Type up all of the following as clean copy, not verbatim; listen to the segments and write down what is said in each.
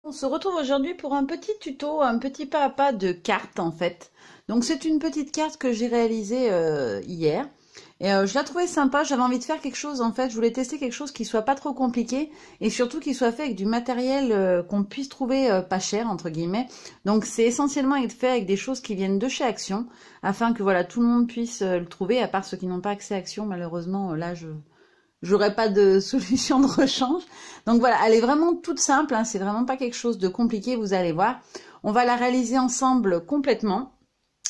On se retrouve aujourd'hui pour un petit tuto, un petit pas à pas de carte en fait. Donc c'est une petite carte que j'ai réalisée hier. Et je la trouvais sympa, j'avais envie de faire quelque chose en fait, je voulais tester quelque chose qui soit pas trop compliqué et surtout qui soit fait avec du matériel qu'on puisse trouver pas cher entre guillemets. Donc c'est essentiellement être fait avec des choses qui viennent de chez Action afin que voilà tout le monde puisse le trouver, à part ceux qui n'ont pas accès à Action. Malheureusement là j'aurais pas de solution de rechange. Donc voilà, elle est vraiment toute simple, hein, c'est vraiment pas quelque chose de compliqué, vous allez voir. On va la réaliser ensemble complètement.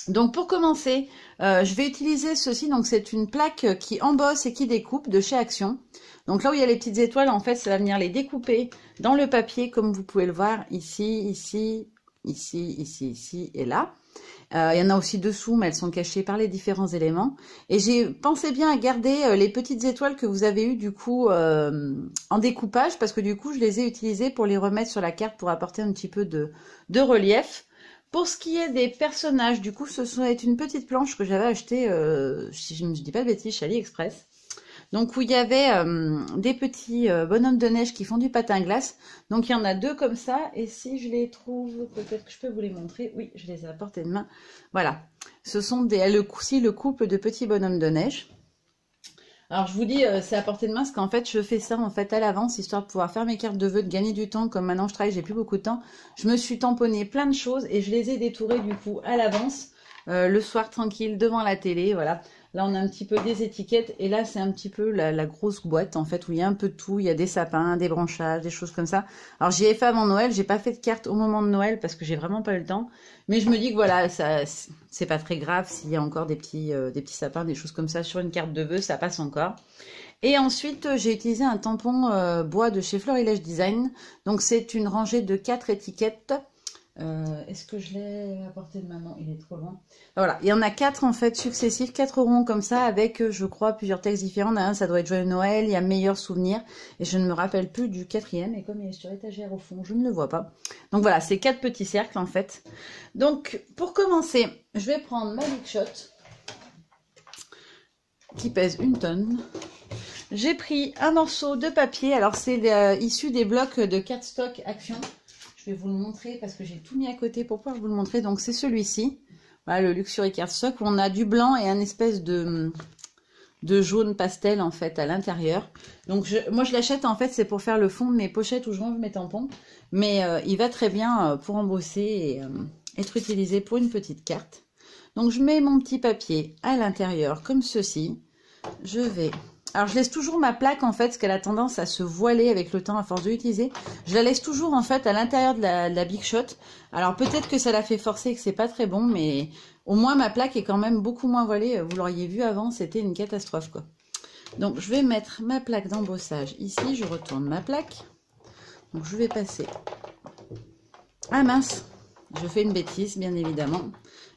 Donc pour commencer, je vais utiliser ceci, donc c'est une plaque qui embosse et qui découpe de chez Action. Donc là où il y a les petites étoiles, en fait, ça va venir les découper dans le papier, comme vous pouvez le voir, ici, ici, ici, ici, ici et là. Il y en a aussi dessous, mais elles sont cachées par les différents éléments. Et j'ai pensé bien à garder les petites étoiles que vous avez eues du coup en découpage, parce que du coup je les ai utilisées pour les remettre sur la carte pour apporter un petit peu de relief. Pour ce qui est des personnages, du coup ce serait une petite planche que j'avais achetée, si je ne dis pas de bêtises, chez AliExpress. Donc où il y avait des petits bonhommes de neige qui font du patin glace. Donc il y en a deux comme ça. Et si je les trouve, peut-être que je peux vous les montrer. Oui, je les ai à portée de main. Voilà. Ce sont le couple de petits bonhommes de neige. Alors je vous dis, c'est à portée de main parce qu'en fait je fais ça en fait à l'avance, histoire de pouvoir faire mes cartes de vœux, de gagner du temps. Comme maintenant je travaille, j'ai plus beaucoup de temps. Je me suis tamponné plein de choses et je les ai détourées du coup à l'avance. Le soir tranquille devant la télé, voilà. Là on a un petit peu des étiquettes et là c'est un petit peu la grosse boîte en fait où il y a un peu de tout, il y a des sapins, des branchages, des choses comme ça. Alors j'y ai fait avant Noël, j'ai pas fait de carte au moment de Noël parce que j'ai vraiment pas eu le temps, mais je me dis que voilà, ça c'est pas très grave s'il y a encore des petits sapins, des choses comme ça sur une carte de vœux, ça passe encore. Et ensuite j'ai utilisé un tampon bois de chez Florilège Design, donc c'est une rangée de 4 étiquettes. Est-ce que je l'ai à portée de ma main? Il est trop loin. Voilà, il y en a 4 en fait successifs, 4 ronds comme ça avec je crois plusieurs textes différents. Un, ça doit être Joyeux Noël, il y a Meilleur Souvenir et je ne me rappelle plus du quatrième et comme il est sur l'étagère au fond, je ne le vois pas. Donc voilà, c'est 4 petits cercles en fait. Donc pour commencer, je vais prendre ma Big Shot qui pèse 1 tonne. J'ai pris un morceau de papier, alors c'est issu des blocs de cardstock Action. Je vais vous le montrer parce que j'ai tout mis à côté pour pouvoir vous le montrer. Donc c'est celui-ci, voilà, le Luxury Cardstock. On a du blanc et un espèce de jaune pastel en fait à l'intérieur. Donc moi je l'achète en fait, c'est pour faire le fond de mes pochettes où je range mes tampons. Mais il va très bien pour embosser et être utilisé pour une petite carte. Donc je mets mon petit papier à l'intérieur comme ceci. Je vais... Alors je laisse toujours ma plaque en fait, parce qu'elle a tendance à se voiler avec le temps à force de l'utiliser. Je la laisse toujours en fait à l'intérieur de la Big Shot. Alors peut-être que ça la fait forcer et que c'est pas très bon, mais au moins ma plaque est quand même beaucoup moins voilée. Vous l'auriez vu avant, c'était une catastrophe quoi. Donc je vais mettre ma plaque d'embossage ici, je retourne ma plaque. Donc je vais passer... Ah mince, je fais une bêtise bien évidemment.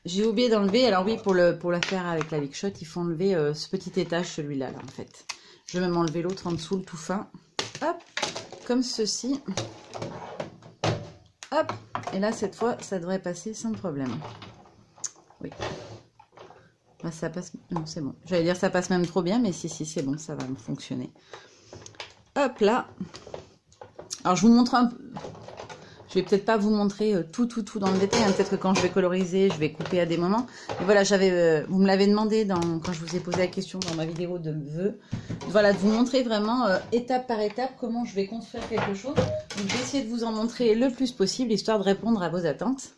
J'ai oublié d'enlever, alors oui, pour la faire avec la Big Shot, il faut enlever ce petit étage, celui-là, là, en fait. Je vais même enlever l'autre en dessous, le tout fin. Hop, comme ceci. Hop, et là, cette fois, ça devrait passer sans problème. Oui. Là, ça passe... Non, c'est bon. J'allais dire ça passe même trop bien, mais si, c'est bon, ça va me fonctionner. Hop, là. Alors, je vous montre un peu... Je vais peut-être pas vous montrer tout dans le détail. Hein. Peut-être que quand je vais coloriser, je vais couper à des moments. Et voilà, vous me l'avez demandé quand je vous ai posé la question dans ma vidéo de vœux. Voilà, de vous montrer vraiment étape par étape comment je vais construire quelque chose. Donc, je vais essayer de vous en montrer le plus possible, histoire de répondre à vos attentes.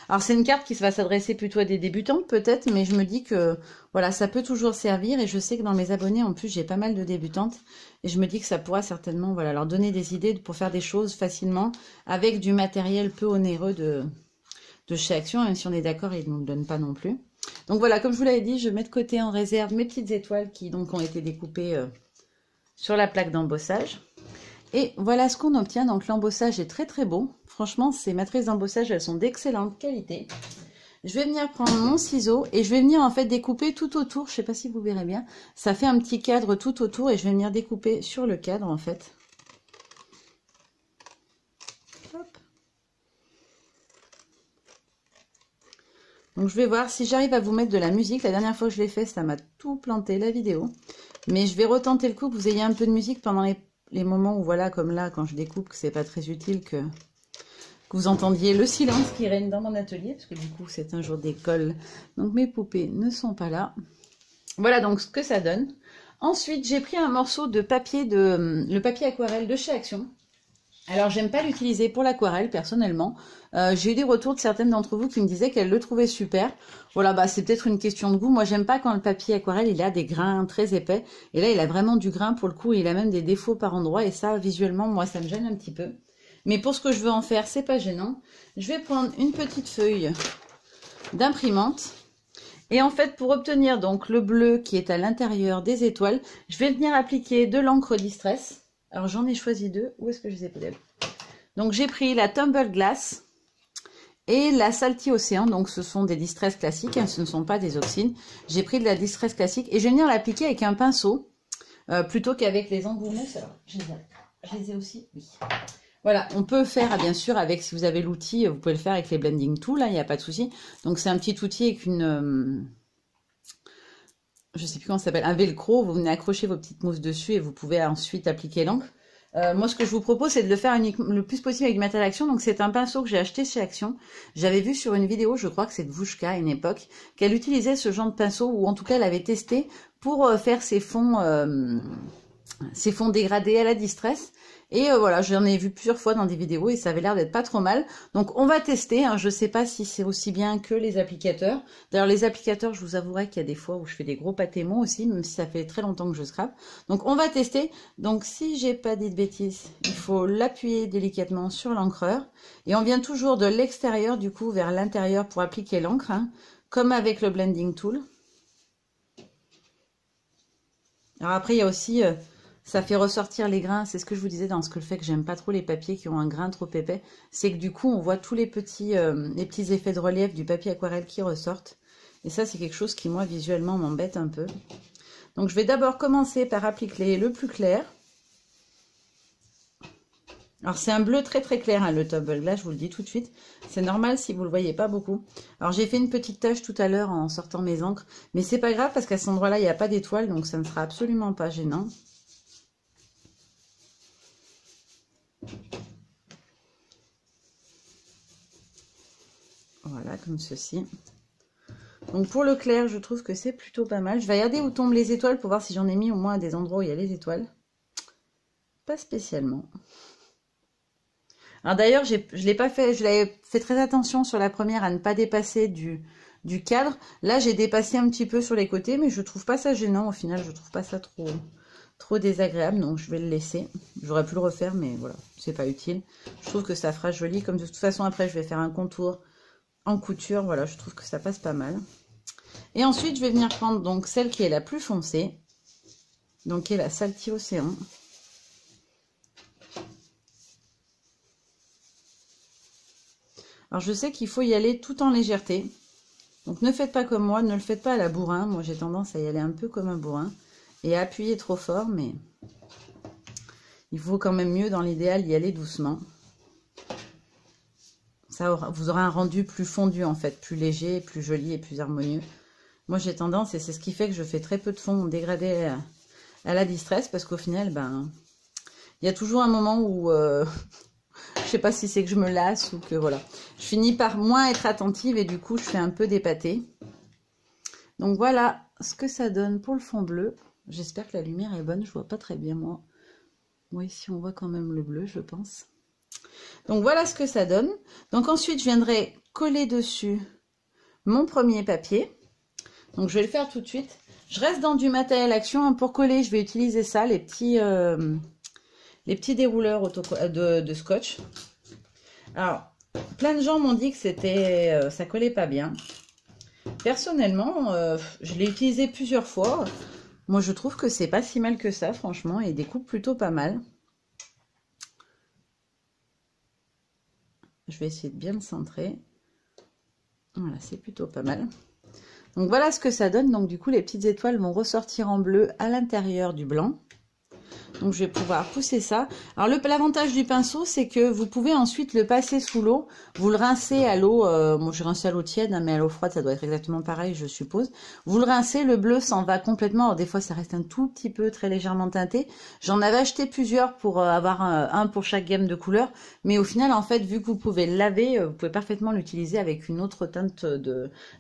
Alors, c'est une carte qui va s'adresser plutôt à des débutants, peut-être, mais je me dis que voilà, ça peut toujours servir. Et je sais que dans mes abonnés, en plus, j'ai pas mal de débutantes. Et je me dis que ça pourra certainement voilà, leur donner des idées pour faire des choses facilement avec du matériel peu onéreux de chez Action, même si on est d'accord, ils ne nous le donnent pas non plus. Donc voilà, comme je vous l'avais dit, je mets de côté en réserve mes petites étoiles qui donc ont été découpées sur la plaque d'embossage. Et voilà ce qu'on obtient. Donc l'embossage est très très beau. Franchement, ces matrices d'embossage, elles sont d'excellente qualité. Je vais venir prendre mon ciseau et je vais venir en fait découper tout autour. Je ne sais pas si vous verrez bien. Ça fait un petit cadre tout autour et je vais venir découper sur le cadre en fait. Hop. Donc je vais voir si j'arrive à vous mettre de la musique. La dernière fois que je l'ai fait, ça m'a tout planté la vidéo. Mais je vais retenter le coup que vous ayez un peu de musique pendant les moments où voilà, comme là, quand je découpe, que c'est pas très utile que que vous entendiez le silence qui règne dans mon atelier, parce que du coup c'est un jour d'école, donc mes poupées ne sont pas là. Voilà donc ce que ça donne. Ensuite j'ai pris un morceau de papier, le papier aquarelle de chez Action. Alors j'aime pas l'utiliser pour l'aquarelle personnellement. J'ai eu des retours de certaines d'entre vous qui me disaient qu'elles le trouvaient super. Voilà, bah c'est peut-être une question de goût. Moi j'aime pas quand le papier aquarelle il a des grains très épais. Et là il a vraiment du grain pour le coup. Il a même des défauts par endroits et ça visuellement moi ça me gêne un petit peu. Mais pour ce que je veux en faire c'est pas gênant. Je vais prendre une petite feuille d'imprimante. Et en fait pour obtenir donc le bleu qui est à l'intérieur des étoiles, je vais venir appliquer de l'encre Distress. Alors j'en ai choisi deux. Où est-ce que je les ai peut-être? Donc j'ai pris la Tumble Glass et la Salty Océan. Donc ce sont des Distress classiques, hein, ce ne sont pas des oxydes. J'ai pris de la Distress classique et je vais venir l'appliquer avec un pinceau plutôt qu'avec les embouts mousse. Alors je les ai aussi, oui. Voilà, on peut faire bien sûr avec, si vous avez l'outil, vous pouvez le faire avec les blending tools, là, il n'y a pas de souci. Donc c'est un petit outil avec une... je sais plus comment ça s'appelle, un velcro, vous venez accrocher vos petites mousses dessus et vous pouvez ensuite appliquer l'encre. Moi, ce que je vous propose, c'est de le faire le plus possible avec du matériel Action. Donc, c'est un pinceau que j'ai acheté chez Action. J'avais vu sur une vidéo, je crois que c'est de Vushka à une époque, qu'elle utilisait ce genre de pinceau, ou en tout cas, elle avait testé pour faire ses fonds dégradés à la Distress. Et voilà, j'en ai vu plusieurs fois dans des vidéos et ça avait l'air d'être pas trop mal. Donc on va tester, hein. Je sais pas si c'est aussi bien que les applicateurs. D'ailleurs les applicateurs, je vous avouerai qu'il y a des fois où je fais des gros pâtés-mots aussi, même si ça fait très longtemps que je scrape. Donc on va tester. Donc si j'ai pas dit de bêtises, il faut l'appuyer délicatement sur l'encreur. Et on vient toujours de l'extérieur du coup vers l'intérieur pour appliquer l'encre, hein, comme avec le blending tool. Alors après il y a aussi... ça fait ressortir les grains, c'est ce que je vous disais dans ce que le fait que j'aime pas trop les papiers qui ont un grain trop épais, c'est que du coup on voit tous les petits effets de relief du papier aquarelle qui ressortent. Et ça c'est quelque chose qui moi visuellement m'embête un peu. Donc je vais d'abord commencer par appliquer le plus clair. Alors c'est un bleu très très clair hein, le Tumble Glass, je vous le dis tout de suite. C'est normal si vous le voyez pas beaucoup. Alors j'ai fait une petite tache tout à l'heure en sortant mes encres, mais c'est pas grave parce qu'à cet endroit là il n'y a pas d'étoile, donc ça ne sera absolument pas gênant. Voilà, comme ceci. Donc pour le clair, je trouve que c'est plutôt pas mal. Je vais regarder où tombent les étoiles pour voir si j'en ai mis au moins à des endroits où il y a les étoiles. Pas spécialement. Alors d'ailleurs, je l'ai pas fait, je l'avais fait très attention sur la première à ne pas dépasser du cadre. Là, j'ai dépassé un petit peu sur les côtés, mais je trouve pas ça gênant. Au final, je trouve pas ça trop désagréable, donc je vais le laisser. J'aurais pu le refaire, mais voilà, c'est pas utile. Je trouve que ça fera joli. Comme de toute façon, après, je vais faire un contour en couture, voilà, je trouve que ça passe pas mal. Et ensuite, je vais venir prendre donc celle qui est la plus foncée, donc qui est la Salty Océan. Alors, je sais qu'il faut y aller tout en légèreté. Donc, ne faites pas comme moi, ne le faites pas à la bourrin. Moi, j'ai tendance à y aller un peu comme un bourrin et à appuyer trop fort, mais il faut quand même mieux, dans l'idéal, y aller doucement. Ça vous aurez un rendu plus fondu en fait, plus léger, plus joli et plus harmonieux. Moi j'ai tendance, et c'est ce qui fait que je fais très peu de fond dégradé à la Distress, parce qu'au final, ben, il y a toujours un moment où, je sais pas si c'est que je me lasse ou que voilà, je finis par moins être attentive et du coup je fais un peu d'épaté. Donc voilà ce que ça donne pour le fond bleu. J'espère que la lumière est bonne, je vois pas très bien moi. Oui, ici on voit quand même le bleu, je pense. Donc voilà ce que ça donne. Donc ensuite je viendrai coller dessus mon premier papier. Donc je vais le faire tout de suite. Je reste dans du matériel Action. Hein. Pour coller, je vais utiliser ça, les petits dérouleurs de scotch. Alors, plein de gens m'ont dit que ça collait pas bien. Personnellement, je l'ai utilisé plusieurs fois. Moi je trouve que c'est pas si mal que ça, franchement, et il découpe plutôt pas mal. Je vais essayer de bien le centrer. Voilà, c'est plutôt pas mal. Donc voilà ce que ça donne. Donc du coup, les petites étoiles vont ressortir en bleu à l'intérieur du blanc. Donc je vais pouvoir pousser ça. Alors l'avantage du pinceau, c'est que vous pouvez ensuite le passer sous l'eau. Vous le rincez à l'eau, bon je rince à l'eau tiède, hein, mais à l'eau froide ça doit être exactement pareil je suppose. Vous le rincez, le bleu s'en va complètement. Alors des fois ça reste un tout petit peu très légèrement teinté. J'en avais acheté plusieurs pour avoir un pour chaque gamme de couleurs. Mais au final en fait vu que vous pouvez le laver, vous pouvez parfaitement l'utiliser avec une autre teinte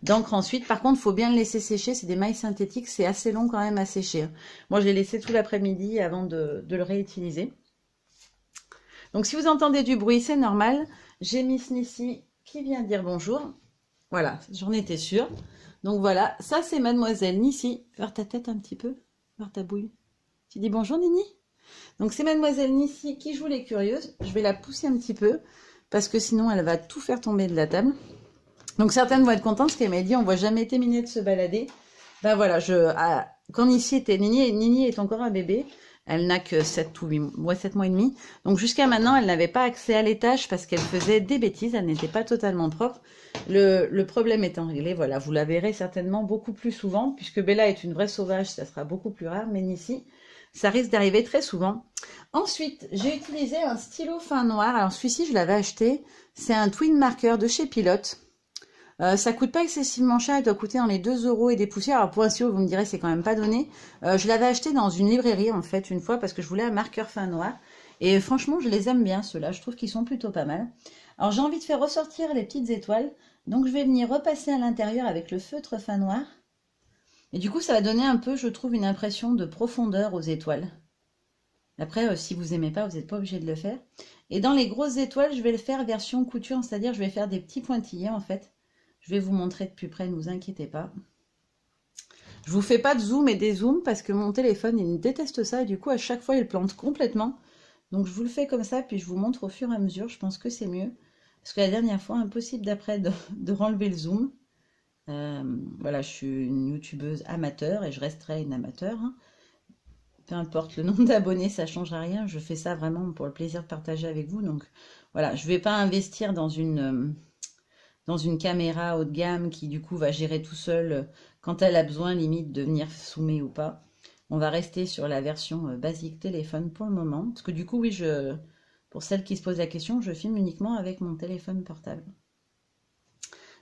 d'encre ensuite. Par contre il faut bien le laisser sécher, c'est des mailles synthétiques, c'est assez long quand même à sécher. Hein. Moi je l'ai laissé tout l'après-midi avant de le réutiliser. Donc si vous entendez du bruit, c'est normal. J'ai Miss Nissy qui vient dire bonjour. Voilà, j'en étais sûre. Donc voilà, ça c'est Mademoiselle Nissy. Vers ta tête un petit peu, vers ta bouille. Tu dis bonjour Nini. Donc c'est Mademoiselle Nissy qui joue les curieuses. Je vais la pousser un petit peu parce que sinon elle va tout faire tomber de la table. Donc certaines vont être contentes parce qu'elle m'a dit on voit jamais terminer de se balader. Ben voilà, quand Nissy était Nini est encore un bébé. Elle n'a que 7 mois et demi. Donc jusqu'à maintenant, elle n'avait pas accès à l'étage parce qu'elle faisait des bêtises. Elle n'était pas totalement propre. Le problème étant réglé, voilà, vous la verrez certainement beaucoup plus souvent. Puisque Bella est une vraie sauvage, ça sera beaucoup plus rare. Mais Nissy, ça risque d'arriver très souvent. Ensuite, j'ai utilisé un stylo fin noir. Alors celui-ci, je l'avais acheté. C'est un Twin Marker de chez Pilote. Ça coûte pas excessivement cher, il doit coûter dans les 2 € et des poussières. Alors pour un stylo, vous me direz, c'est quand même pas donné. Je l'avais acheté dans une librairie en fait une fois parce que je voulais un marqueur fin noir. Et franchement, je les aime bien ceux-là, je trouve qu'ils sont plutôt pas mal. Alors j'ai envie de faire ressortir les petites étoiles. Donc je vais venir repasser à l'intérieur avec le feutre fin noir. Et du coup, ça va donner un peu, je trouve, une impression de profondeur aux étoiles. Après, si vous aimez pas, vous n'êtes pas obligé de le faire. Et dans les grosses étoiles, je vais le faire version couture, c'est-à-dire je vais faire des petits pointillés en fait. Je vais vous montrer de plus près, ne vous inquiétez pas. Je vous fais pas de zoom et des zooms parce que mon téléphone, il déteste ça et du coup, à chaque fois, il plante complètement. Donc, je vous le fais comme ça, puis je vous montre au fur et à mesure. Je pense que c'est mieux. Parce que la dernière fois, impossible d'après de renlever le zoom. Voilà, je suis une youtubeuse amateur et je resterai une amateur. Hein. Peu importe le nombre d'abonnés, ça ne changera rien. Je fais ça vraiment pour le plaisir de partager avec vous. Donc, voilà, je ne vais pas investir dans une caméra haut de gamme qui du coup va gérer tout seul quand elle a besoin limite de venir zoomer ou pas. On va rester sur la version basique téléphone pour le moment. Parce que du coup, oui, pour celles qui se posent la question, je filme uniquement avec mon téléphone portable.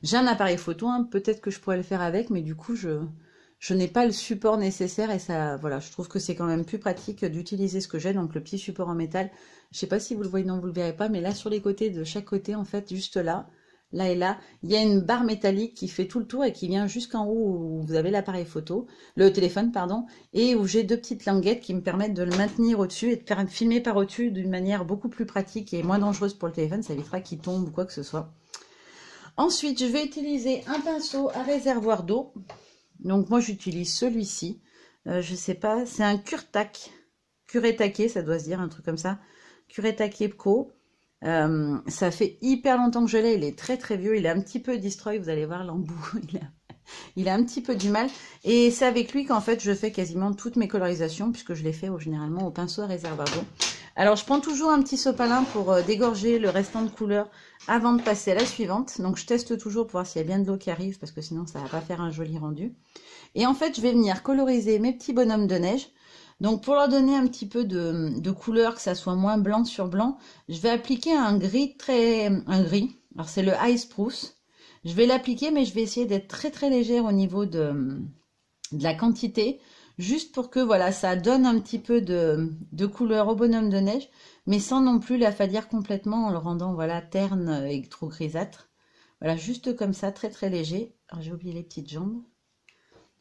J'ai un appareil photo, hein, peut-être que je pourrais le faire avec, mais du coup, je n'ai pas le support nécessaire et ça, voilà, je trouve que c'est quand même plus pratique d'utiliser ce que j'ai, donc le petit support en métal. Je sais pas si vous le voyez, non, vous le verrez pas, mais là, sur les côtés, de chaque côté, en fait, juste là et là, il y a une barre métallique qui fait tout le tour et qui vient jusqu'en haut où vous avez l'appareil photo, le téléphone, pardon, et où j'ai 2 petites languettes qui me permettent de le maintenir au-dessus et de faire filmer par au-dessus d'une manière beaucoup plus pratique et moins dangereuse pour le téléphone, ça évitera qu'il tombe ou quoi que ce soit. Ensuite, je vais utiliser un pinceau à réservoir d'eau. Donc moi, j'utilise celui-ci. Je sais pas, c'est un Curtac, Curetake, ça doit se dire, un truc comme ça. Curetake Co. Ça fait hyper longtemps que je l'ai, il est très très vieux, il est un petit peu destroy, vous allez voir l'embout, il a un petit peu du mal. Et c'est avec lui qu'en fait je fais quasiment toutes mes colorisations, puisque je les fais généralement au pinceau à réservoir d'eau. Alors je prends toujours un petit sopalin pour dégorger le restant de couleur avant de passer à la suivante. Donc je teste toujours pour voir s'il y a bien de l'eau qui arrive, parce que sinon ça va pas faire un joli rendu. Et en fait je vais venir coloriser mes petits bonhommes de neige. Donc pour leur donner un petit peu de couleur, que ça soit moins blanc sur blanc, je vais appliquer un gris. Alors c'est le Ice Spruce. Je vais l'appliquer, mais je vais essayer d'être très très légère au niveau de la quantité, juste pour que voilà, ça donne un petit peu de couleur au bonhomme de neige, mais sans non plus l'affadir complètement en le rendant voilà terne et trop grisâtre. Voilà, juste comme ça, très très léger. Alors j'ai oublié les petites jambes.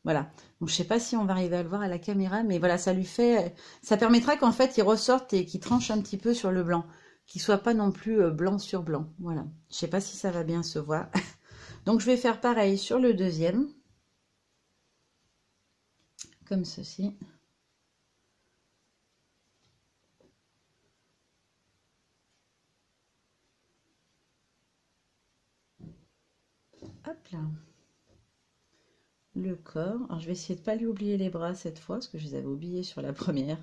Voilà, donc je sais pas si on va arriver à le voir à la caméra, mais voilà, ça permettra qu'en fait il ressorte et qu'il tranche un petit peu sur le blanc, qu'il soit pas non plus blanc sur blanc. Voilà, je sais pas si ça va bien se voir. Donc je vais faire pareil sur le deuxième, comme ceci. Hop là. Le corps. Alors je vais essayer de ne pas lui oublier les bras cette fois, parce que je les avais oubliés sur la première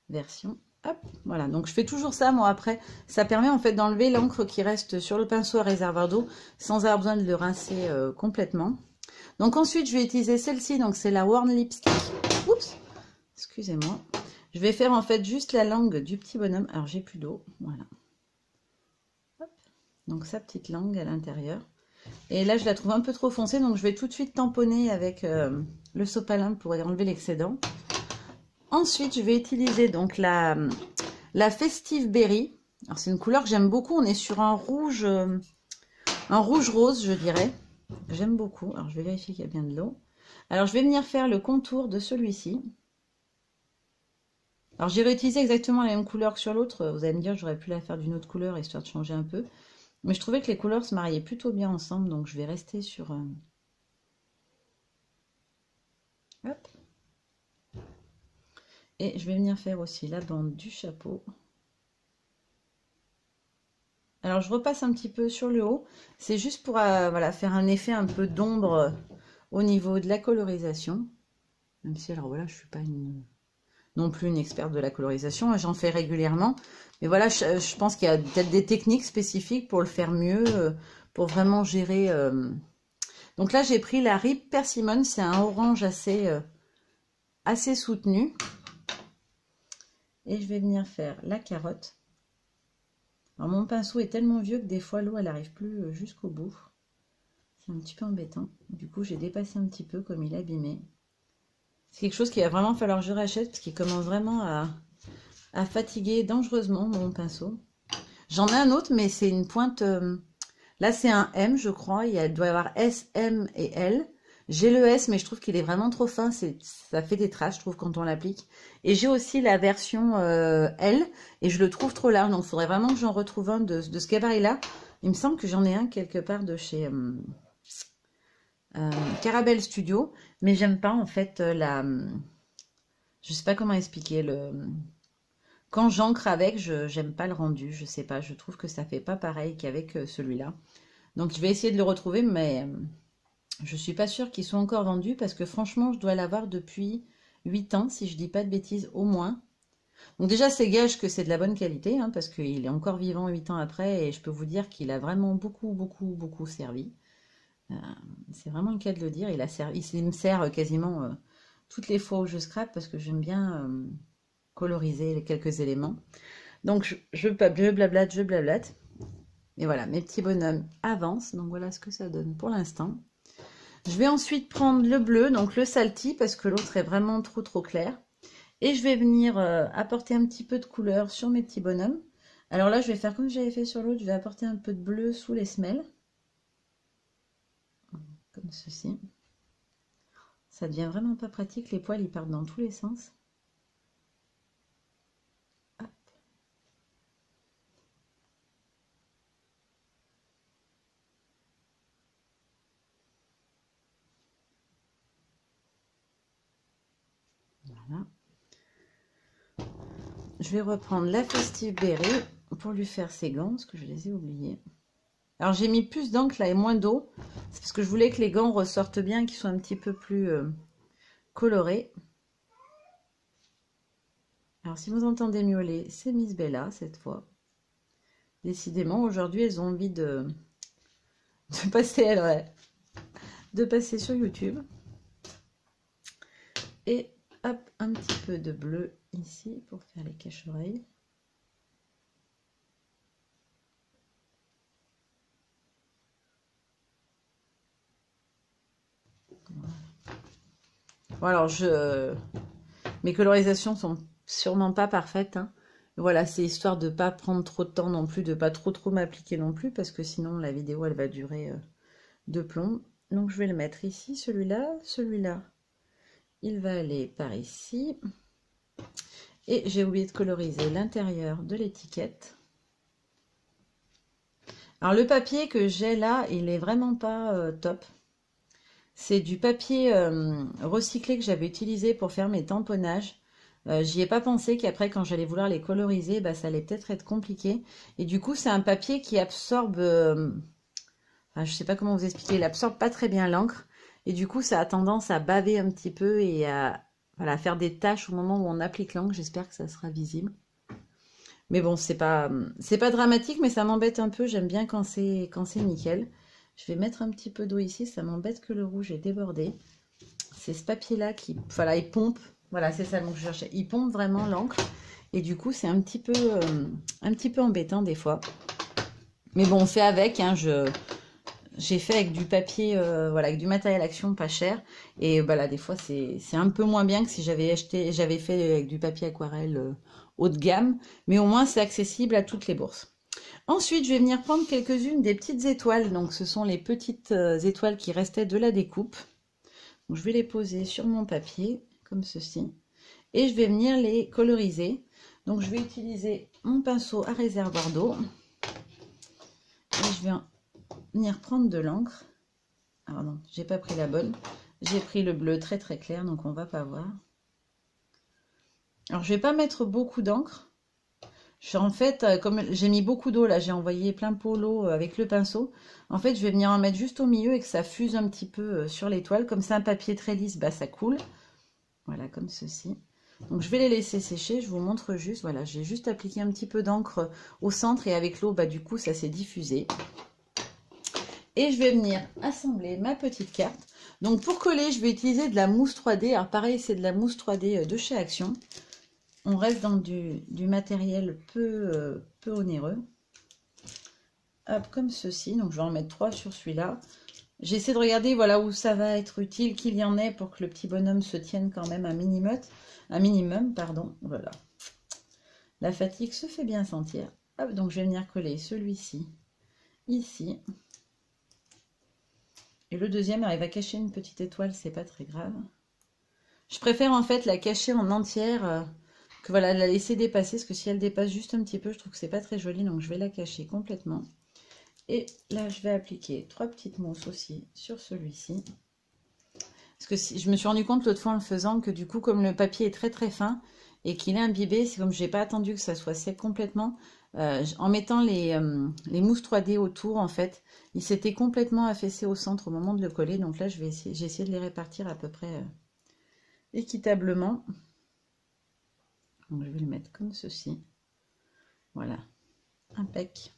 version. Hop, voilà, donc je fais toujours ça, moi, après. Ça permet en fait d'enlever l'encre qui reste sur le pinceau à réservoir d'eau, sans avoir besoin de le rincer complètement. Donc ensuite, je vais utiliser celle-ci, donc c'est la Worn Lipstick. Oups, excusez-moi. Je vais faire en fait juste la langue du petit bonhomme. Alors j'ai plus d'eau, voilà. Hop. Donc sa petite langue à l'intérieur. Et là je la trouve un peu trop foncée, donc je vais tout de suite tamponner avec le sopalin pour enlever l'excédent. Ensuite je vais utiliser donc la Festive Berry. Alors c'est une couleur que j'aime beaucoup, on est sur un rouge rose je dirais. J'aime beaucoup. Alors je vais vérifier qu'il y a bien de l'eau. Alors je vais venir faire le contour de celui-ci. Alors j'ai réutilisé exactement la même couleur que sur l'autre. Vous allez me dire j'aurais pu la faire d'une autre couleur histoire de changer un peu. Mais je trouvais que les couleurs se mariaient plutôt bien ensemble. Donc je vais rester sur... Hop. Et je vais venir faire aussi la bande du chapeau. Alors je repasse un petit peu sur le haut. C'est juste pour voilà, faire un effet un peu d'ombre au niveau de la colorisation. Même si alors voilà, je suis pas non plus une experte de la colorisation, j'en fais régulièrement. Mais voilà, je pense qu'il y a peut-être des techniques spécifiques pour le faire mieux, pour vraiment gérer. Donc là, j'ai pris la Rip Persimmon, c'est un orange assez soutenu. Et je vais venir faire la carotte. Alors mon pinceau est tellement vieux que des fois l'eau, elle n'arrive plus jusqu'au bout. C'est un petit peu embêtant. Du coup, j'ai dépassé un petit peu comme il est abîmé. C'est quelque chose qu'il va vraiment falloir que je rachète parce qu'il commence vraiment à fatiguer dangereusement mon pinceau. J'en ai un autre, mais c'est une pointe... là, c'est un M, je crois. Il doit y avoir S, M et L. J'ai le S, mais je trouve qu'il est vraiment trop fin. Ça fait des traces, je trouve, quand on l'applique. Et j'ai aussi la version L, et je le trouve trop large. Donc, il faudrait vraiment que j'en retrouve un de ce gabarit-là. Il me semble que j'en ai un quelque part de chez... Carabelle Studio, mais j'aime pas en fait je sais pas comment expliquer quand j'encre avec, j'aime pas le rendu, je sais pas, je trouve que ça fait pas pareil qu'avec celui-là. Donc je vais essayer de le retrouver, mais je suis pas sûre qu'il soit encore vendu parce que franchement je dois l'avoir depuis 8 ans si je dis pas de bêtises au moins. Donc déjà c'est gage que c'est de la bonne qualité hein, parce qu'il est encore vivant 8 ans après et je peux vous dire qu'il a vraiment beaucoup servi. C'est vraiment le cas de le dire. Il me sert quasiment toutes les fois où je scrape parce que j'aime bien coloriser les quelques éléments. Donc je blablate. Et voilà, mes petits bonhommes avancent. Donc voilà ce que ça donne pour l'instant. Je vais ensuite prendre le bleu, donc le Salty, parce que l'autre est vraiment trop clair. Et je vais venir apporter un petit peu de couleur sur mes petits bonhommes. Alors là, je vais faire comme j'avais fait sur l'autre. Je vais apporter un peu de bleu sous les semelles. Comme ceci. Ça devient vraiment pas pratique, les poils ils partent dans tous les sens. Hop. Voilà. Je vais reprendre la Festive Berry pour lui faire ses gants, parce que je les ai oubliés. Alors j'ai mis plus d'encre là et moins d'eau. C'est parce que je voulais que les gants ressortent bien, qu'ils soient un petit peu plus colorés. Alors si vous entendez miauler, c'est Miss Bella cette fois. Décidément, aujourd'hui, elles ont envie de passer sur YouTube. Et hop, un petit peu de bleu ici pour faire les cache-oreilles. Bon, alors, mes colorisations sont sûrement pas parfaites. Hein. Voilà, c'est histoire de pas prendre trop de temps non plus, de pas trop m'appliquer non plus, parce que sinon la vidéo elle va durer de plomb. Donc je vais le mettre ici, celui-là, il va aller par ici. Et j'ai oublié de coloriser l'intérieur de l'étiquette. Alors le papier que j'ai là, il est vraiment pas top. C'est du papier recyclé que j'avais utilisé pour faire mes tamponnages. J'y ai pas pensé qu'après quand j'allais vouloir les coloriser, bah, ça allait peut-être être compliqué. Et du coup c'est un papier qui absorbe, enfin, je sais pas comment vous expliquer, il absorbe pas très bien l'encre. Et du coup ça a tendance à baver un petit peu et à voilà, faire des taches au moment où on applique l'encre. J'espère que ça sera visible. Mais bon, c'est pas dramatique, mais ça m'embête un peu. J'aime bien quand c'est nickel. Je vais mettre un petit peu d'eau ici. Ça m'embête que le rouge est débordé. C'est ce papier-là qui, voilà, il pompe. Voilà, c'est ça donc je cherchais. Il pompe vraiment l'encre. Et du coup, c'est un petit peu embêtant des fois. Mais bon, on fait avec. Hein, j'ai fait avec du papier, voilà, avec du matériel action pas cher. Et voilà, des fois, c'est un peu moins bien que si j'avais fait avec du papier aquarelle haut de gamme. Mais au moins, c'est accessible à toutes les bourses. Ensuite, je vais venir prendre quelques-unes des petites étoiles. Donc, ce sont les petites étoiles qui restaient de la découpe. Donc, je vais les poser sur mon papier, comme ceci. Et je vais venir les coloriser. Donc, je vais utiliser mon pinceau à réservoir d'eau. Et je vais venir prendre de l'encre. Alors non, j'ai pas pris la bonne. J'ai pris le bleu très très clair, donc on va pas voir. Alors, je vais pas mettre beaucoup d'encre. En fait, comme j'ai mis beaucoup d'eau, là, j'ai envoyé plein pot l'eau avec le pinceau. En fait, je vais venir en mettre juste au milieu et que ça fuse un petit peu sur l'étoile. Comme c'est un papier très lisse, bah, ça coule. Voilà, comme ceci. Donc, je vais les laisser sécher. Je vous montre juste. Voilà, j'ai juste appliqué un petit peu d'encre au centre et avec l'eau, bah, du coup, ça s'est diffusé. Et je vais venir assembler ma petite carte. Donc, pour coller, je vais utiliser de la mousse 3D. Alors, pareil, c'est de la mousse 3D de chez Action. On reste dans du matériel peu onéreux. Hop, comme ceci. Donc, je vais en mettre 3 sur celui-là. J'essaie de regarder voilà, où ça va être utile, qu'il y en ait pour que le petit bonhomme se tienne quand même un minimum. Pardon. Voilà. La fatigue se fait bien sentir. Hop, donc, je vais venir coller celui-ci ici. Et le deuxième arrive à cacher une petite étoile, c'est pas très grave. Je préfère en fait la cacher en entière que voilà, la laisser dépasser, parce que si elle dépasse juste un petit peu, je trouve que c'est pas très joli, donc je vais la cacher complètement. Et là, je vais appliquer 3 petites mousses aussi sur celui-ci. Parce que si, je me suis rendu compte l'autre fois en le faisant que du coup, comme le papier est très très fin et qu'il est imbibé, c'est comme je n'ai pas attendu que ça soit sec complètement, en mettant les mousses 3D autour, en fait, il s'était complètement affaissé au centre au moment de le coller. Donc là, j'ai essayé de les répartir à peu près équitablement. Donc, je vais le mettre comme ceci. Voilà. Impec.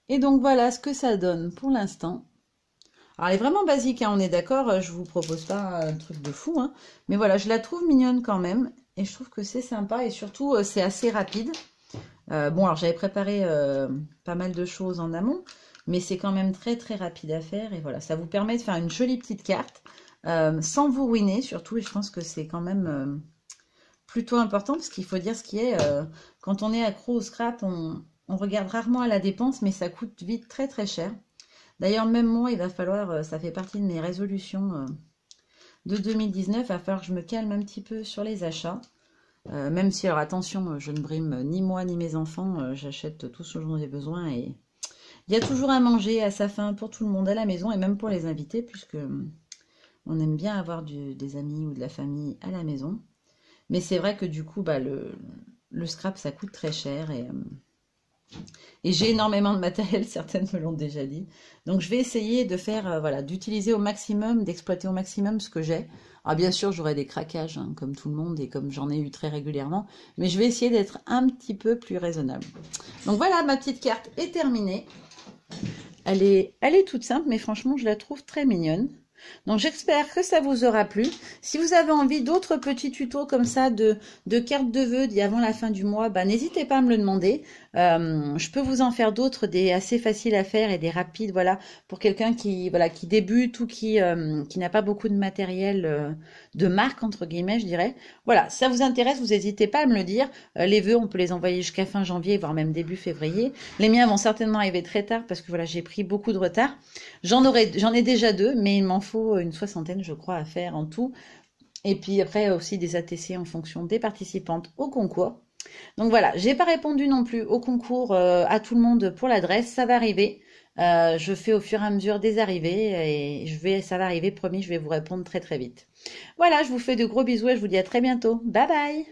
Et donc, voilà ce que ça donne pour l'instant. Alors, elle est vraiment basique, hein, on est d'accord. Je vous propose pas un truc de fou. Hein, mais voilà, je la trouve mignonne quand même. Et je trouve que c'est sympa. Et surtout, c'est assez rapide. Bon, alors, j'avais préparé pas mal de choses en amont. Mais c'est quand même très, très rapide à faire. Et voilà, ça vous permet de faire une jolie petite carte. Sans vous ruiner, surtout. Et je pense que c'est quand même... plutôt important parce qu'il faut dire ce qui est, quand on est accro au scrap, on regarde rarement à la dépense, mais ça coûte vite très très cher. D'ailleurs, même moi, il va falloir, ça fait partie de mes résolutions de 2019, il va falloir que je me calme un petit peu sur les achats. Même si, alors attention, je ne brime ni moi ni mes enfants, j'achète tout ce dont j'ai besoin et il y a toujours à manger à sa faim pour tout le monde à la maison et même pour les invités, puisque on aime bien avoir des amis ou de la famille à la maison. Mais c'est vrai que du coup, bah, le scrap, ça coûte très cher. Et j'ai énormément de matériel, certaines me l'ont déjà dit. Donc, je vais essayer de faire, voilà, d'utiliser au maximum, d'exploiter au maximum ce que j'ai. Alors, bien sûr, j'aurai des craquages, hein, comme tout le monde, et comme j'en ai eu très régulièrement. Mais je vais essayer d'être un petit peu plus raisonnable. Donc, voilà, ma petite carte est terminée. Elle est toute simple, mais franchement, je la trouve très mignonne. Donc j'espère que ça vous aura plu. Si vous avez envie d'autres petits tutos comme ça de cartes de vœux avant la fin du mois, bah, n'hésitez pas à me le demander. Je peux vous en faire d'autres, des assez faciles à faire et des rapides, voilà, pour quelqu'un qui débute ou qui n'a pas beaucoup de matériel de marque entre guillemets, je dirais. Voilà, si ça vous intéresse, vous n'hésitez pas à me le dire. Les vœux, on peut les envoyer jusqu'à fin janvier, voire même début février. Les miens vont certainement arriver très tard parce que voilà, j'ai pris beaucoup de retard. J'en ai déjà 2, mais il m'en faut une 60aine, je crois, à faire en tout. Et puis après aussi des ATC en fonction des participantes au concours. Donc voilà, j'ai pas répondu non plus au concours à tout le monde pour l'adresse, ça va arriver. Je fais au fur et à mesure des arrivées et ça va arriver, promis, je vais vous répondre très très vite. Voilà, je vous fais de gros bisous et je vous dis à très bientôt. Bye bye!